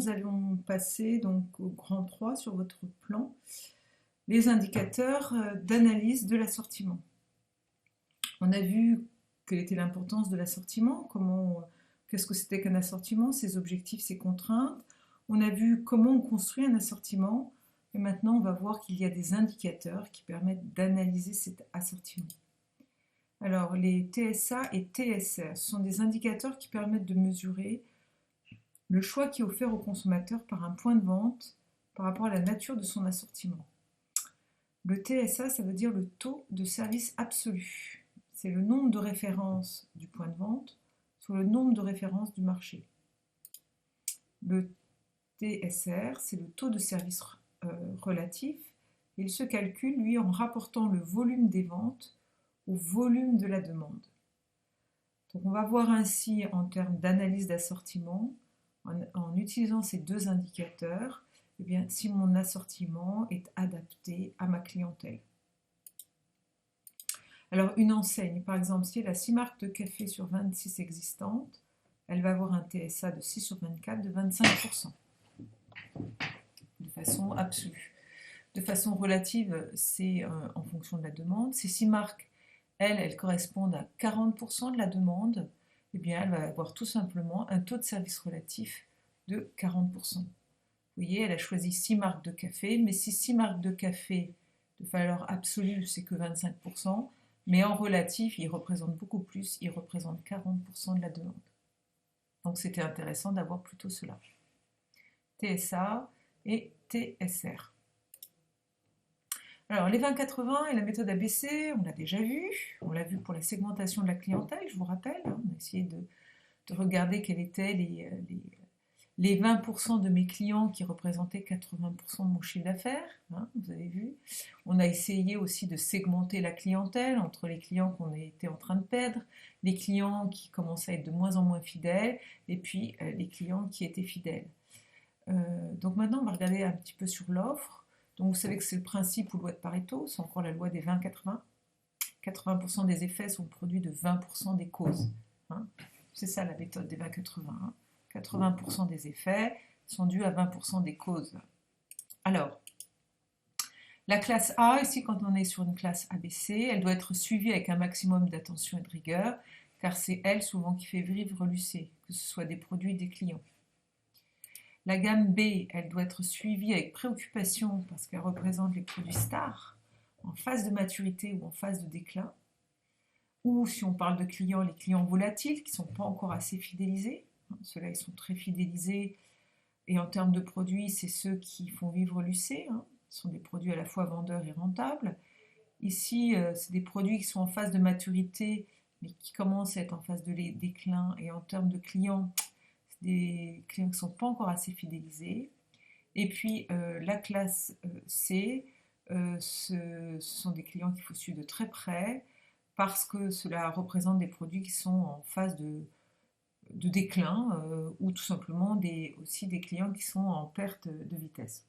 nous allons passer donc au grand 3 sur votre plan, les indicateurs d'analyse de l'assortiment. On a vu quelle était l'importance de l'assortiment, qu'est-ce que c'était qu'un assortiment, ses objectifs, ses contraintes. On a vu comment on construit un assortiment, et maintenant on va voir qu'il y a des indicateurs qui permettent d'analyser cet assortiment. Alors les TSA et TSR, ce sont des indicateurs qui permettent de mesurer le choix qui est offert au consommateur par un point de vente par rapport à la nature de son assortiment. Le TSA, ça veut dire le taux de service absolu. C'est le nombre de références du point de vente sur le nombre de références du marché. Le TSR, c'est le taux de service relatif. Il se calcule, lui, en rapportant le volume des ventes au volume de la demande. Donc on va voir ainsi en termes d'analyse d'assortiment, en utilisant ces deux indicateurs, eh bien, si mon assortiment est adapté à ma clientèle. Alors une enseigne, par exemple, si elle a 6 marques de café sur 26 existantes, elle va avoir un TSA de 6 sur 24 de 25%, de façon absolue. De façon relative, c'est en fonction de la demande. Ces 6 marques, elles correspondent à 40% de la demande, eh bien, elle va avoir tout simplement un taux de service relatif de 40%. Vous voyez, elle a choisi 6 marques de café, mais si 6 marques de café de valeur absolue, c'est que 25%, mais en relatif, ils représentent beaucoup plus, ils représentent 40% de la demande. Donc c'était intéressant d'avoir plutôt cela. TSA et TSR. Alors, les 20-80 et la méthode ABC, on l'a déjà vu. On l'a vu pour la segmentation de la clientèle, je vous rappelle. On a essayé de regarder quels étaient les 20% de mes clients qui représentaient 80% de mon chiffre d'affaires. Vous avez vu. On a essayé aussi de segmenter la clientèle entre les clients qu'on était en train de perdre, les clients qui commençaient à être de moins en moins fidèles, et puis les clients qui étaient fidèles. Donc maintenant, on va regarder un petit peu sur l'offre. Donc vous savez que c'est le principe ou loi de Pareto, c'est encore la loi des 20-80. 80% des effets sont produits de 20% des causes. C'est ça la méthode des 20-80. 80% des effets sont dus à 20% des causes. Alors, la classe A, ici quand on est sur une classe ABC, elle doit être suivie avec un maximum d'attention et de rigueur, car c'est elle souvent qui fait vivre l'UC, que ce soit des produits des clients. La gamme B, elle doit être suivie avec préoccupation parce qu'elle représente les produits stars en phase de maturité ou en phase de déclin. Ou si on parle de clients, les clients volatiles qui ne sont pas encore assez fidélisés. Ceux-là, ils sont très fidélisés. Et en termes de produits, c'est ceux qui font vivre l'UC. Ce sont des produits à la fois vendeurs et rentables. Ici, c'est des produits qui sont en phase de maturité, mais qui commencent à être en phase de déclin. Et en termes de clients, des clients qui ne sont pas encore assez fidélisés. Et puis la classe C, ce sont des clients qu'il faut suivre de très près parce que cela représente des produits qui sont en phase de déclin ou tout simplement aussi des clients qui sont en perte de vitesse.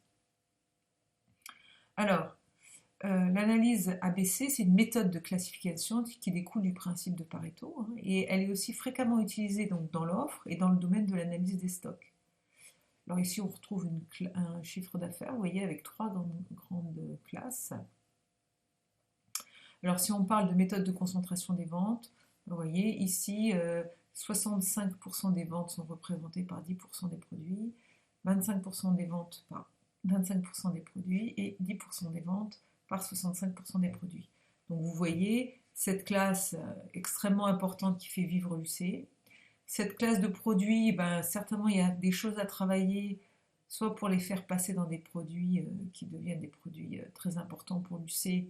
Alors, l'analyse ABC, c'est une méthode de classification qui découle du principe de Pareto et elle est aussi fréquemment utilisée donc, dans l'offre et dans le domaine de l'analyse des stocks. Alors ici, on retrouve un chiffre d'affaires, vous voyez, avec 3 grandes classes. Alors si on parle de méthode de concentration des ventes, vous voyez, ici, 65% des ventes sont représentées par 10% des produits, 25% des ventes par 25% des produits et 10% des ventes par 65% des produits. Donc vous voyez cette classe extrêmement importante qui fait vivre l'UC. Cette classe de produits, certainement il y a des choses à travailler, soit pour les faire passer dans des produits qui deviennent des produits très importants pour l'UC,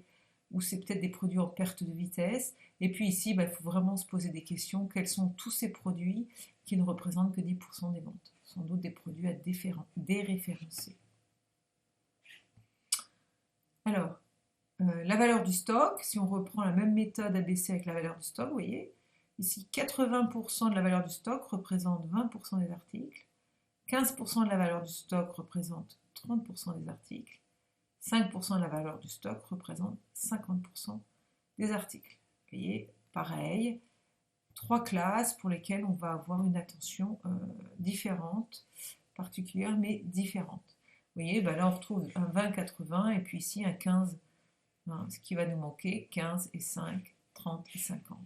ou c'est peut-être des produits en perte de vitesse. Et puis ici, il faut vraiment se poser des questions. Quels sont tous ces produits qui ne représentent que 10% des ventes? Sans doute des produits à déréférencer. Alors, la valeur du stock, si on reprend la même méthode ABC avec la valeur du stock, vous voyez, ici 80% de la valeur du stock représente 20% des articles, 15% de la valeur du stock représente 30% des articles, 5% de la valeur du stock représente 50% des articles. Vous voyez, pareil, 3 classes pour lesquelles on va avoir une attention différente particulière mais différente. Vous voyez, ben là on retrouve un 20-80 et puis ici un 15, hein, ce qui va nous manquer 15 et 5, 30 et 50.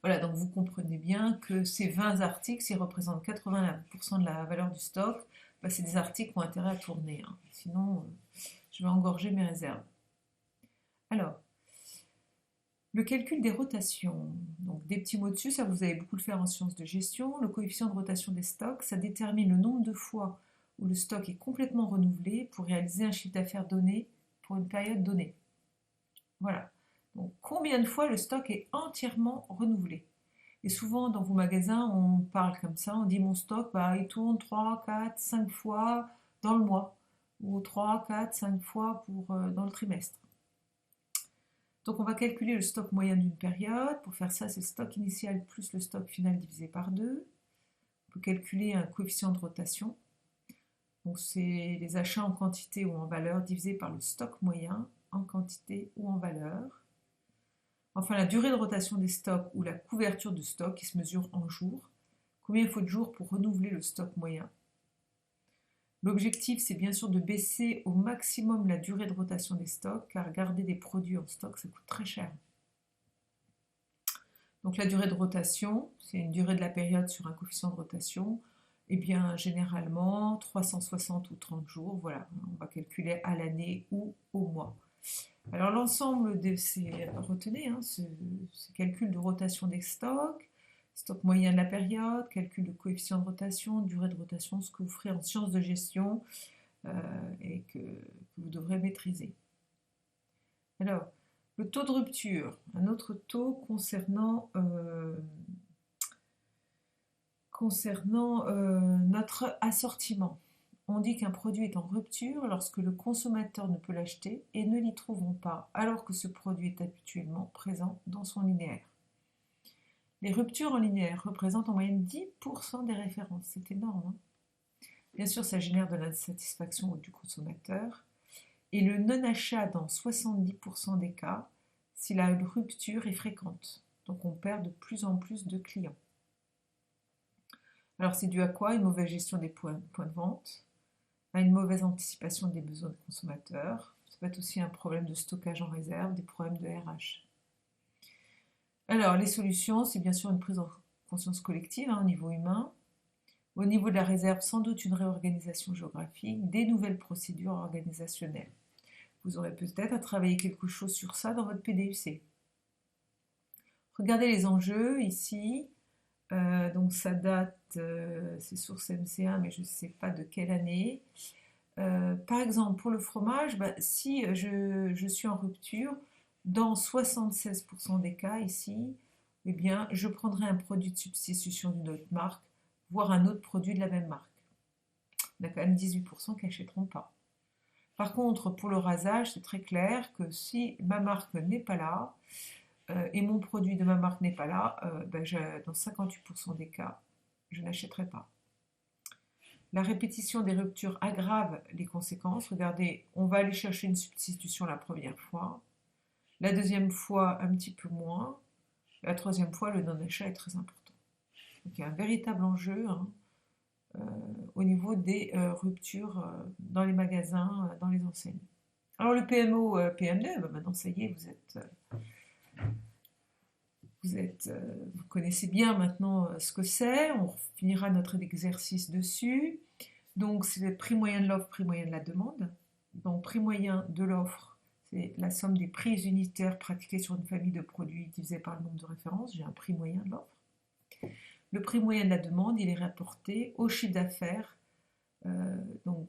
Voilà, donc vous comprenez bien que ces 20 articles, s'ils représentent 80% de la valeur du stock, ben c'est des articles qui ont intérêt à tourner, hein. Sinon je vais engorger mes réserves. Alors, le calcul des rotations, donc des petits mots dessus, ça vous allez beaucoup le faire en sciences de gestion. Le coefficient de rotation des stocks, ça détermine le nombre de fois où le stock est complètement renouvelé pour réaliser un chiffre d'affaires donné pour une période donnée. Voilà. Donc combien de fois le stock est entièrement renouvelé? Et souvent dans vos magasins, on parle comme ça, on dit mon stock, bah, il tourne 3, 4, 5 fois dans le mois, ou 3, 4, 5 fois dans le trimestre. Donc on va calculer le stock moyen d'une période. Pour faire ça, c'est le stock initial plus le stock final divisé par 2. On peut calculer un coefficient de rotation. Donc c'est les achats en quantité ou en valeur divisé par le stock moyen en quantité ou en valeur. Enfin, la durée de rotation des stocks ou la couverture de stock qui se mesure en jours. Combien il faut de jours pour renouveler le stock moyen? L'objectif, c'est bien sûr de baisser au maximum la durée de rotation des stocks, car garder des produits en stock, ça coûte très cher. Donc la durée de rotation, c'est une durée de la période sur un coefficient de rotation. Eh bien, généralement, 360 ou 30 jours, voilà, on va calculer à l'année ou au mois. Alors l'ensemble de ces, retenez, hein, ces calculs de rotation des stocks, stock moyen de la période, calcul de coefficient de rotation, durée de rotation, ce que vous ferez en sciences de gestion et que vous devrez maîtriser. Alors, le taux de rupture, un autre taux concernant notre assortiment. On dit qu'un produit est en rupture lorsque le consommateur ne peut l'acheter et ne l'y trouvons pas, alors que ce produit est habituellement présent dans son linéaire. Les ruptures en linéaire représentent en moyenne 10% des références. C'est énorme, hein? Bien sûr, ça génère de l'insatisfaction du consommateur. Et le non-achat dans 70% des cas, si la rupture est fréquente. Donc on perd de plus en plus de clients. Alors c'est dû à quoi? Une mauvaise gestion des points de vente, à une mauvaise anticipation des besoins des consommateurs. Ça peut être aussi un problème de stockage en réserve, des problèmes de RH. Alors, les solutions, c'est bien sûr une prise en conscience collective, hein, au niveau humain. Au niveau de la réserve, sans doute une réorganisation géographique, des nouvelles procédures organisationnelles. Vous aurez peut-être à travailler quelque chose sur ça dans votre PDUC. Regardez les enjeux ici. Donc ça date, c'est source MCA, mais je ne sais pas de quelle année. Par exemple, pour le fromage, bah, si je suis en rupture, dans 76% des cas ici, eh bien, je prendrai un produit de substitution d'une autre marque, voire un autre produit de la même marque. On a quand même 18% qui n'achèteront pas. Par contre, pour le rasage, c'est très clair que si ma marque n'est pas là, et mon produit de ma marque n'est pas là, ben dans 58% des cas, je n'achèterai pas. La répétition des ruptures aggrave les conséquences. Regardez, on va aller chercher une substitution la première fois. La deuxième fois, un petit peu moins. La troisième fois, le non-achat est très important. Donc il y a un véritable enjeu, hein, au niveau des ruptures dans les magasins, dans les enseignes. Alors le PMO, PM2, ben maintenant ça y est, vous connaissez bien maintenant ce que c'est. On finira notre exercice dessus. Donc c'est le prix moyen de l'offre, prix moyen de la demande. Donc prix moyen de l'offre, c'est la somme des prix unitaires pratiqués sur une famille de produits divisé par le nombre de références. J'ai un prix moyen de l'offre. Le prix moyen de la demande, il est rapporté au chiffre d'affaires de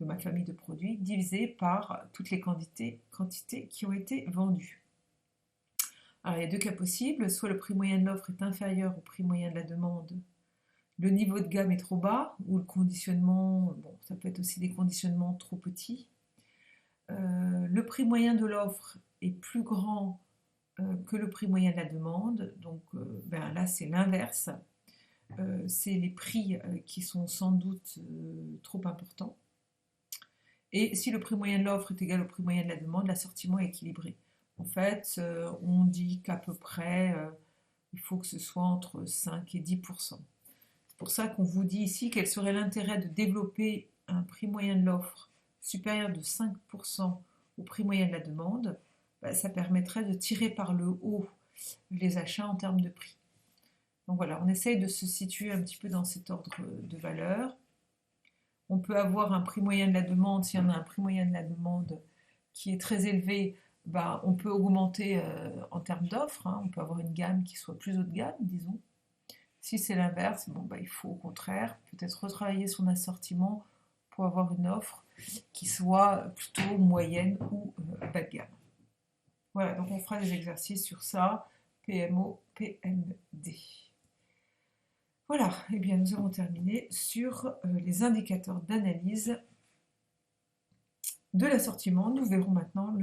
ma famille de produits divisé par toutes les quantités qui ont été vendues. Alors il y a deux cas possibles, soit le prix moyen de l'offre est inférieur au prix moyen de la demande, le niveau de gamme est trop bas, ou le conditionnement, bon, ça peut être aussi des conditionnements trop petits. Le prix moyen de l'offre est plus grand que le prix moyen de la demande, donc là c'est l'inverse, c'est les prix qui sont sans doute trop importants. Et si le prix moyen de l'offre est égal au prix moyen de la demande, l'assortiment est équilibré. En fait, on dit qu'à peu près, il faut que ce soit entre 5 et 10%. pour ça qu'on vous dit ici quel serait l'intérêt de développer un prix moyen de l'offre supérieur de 5% au prix moyen de la demande. Ben, ça permettrait de tirer par le haut les achats en termes de prix. Donc voilà, on essaye de se situer un petit peu dans cet ordre de valeur. On peut avoir un prix moyen de la demande, s'il y en a un prix moyen de la demande qui est très élevé, bah, on peut augmenter en termes d'offres, hein, on peut avoir une gamme qui soit plus haut de gamme, disons. Si c'est l'inverse, bon, bah, il faut au contraire peut-être retravailler son assortiment pour avoir une offre qui soit plutôt moyenne ou bas de gamme. Voilà, donc on fera des exercices sur ça, PMO, PMD. Voilà, et bien nous avons terminé sur les indicateurs d'analyse de l'assortiment. Nous verrons maintenant le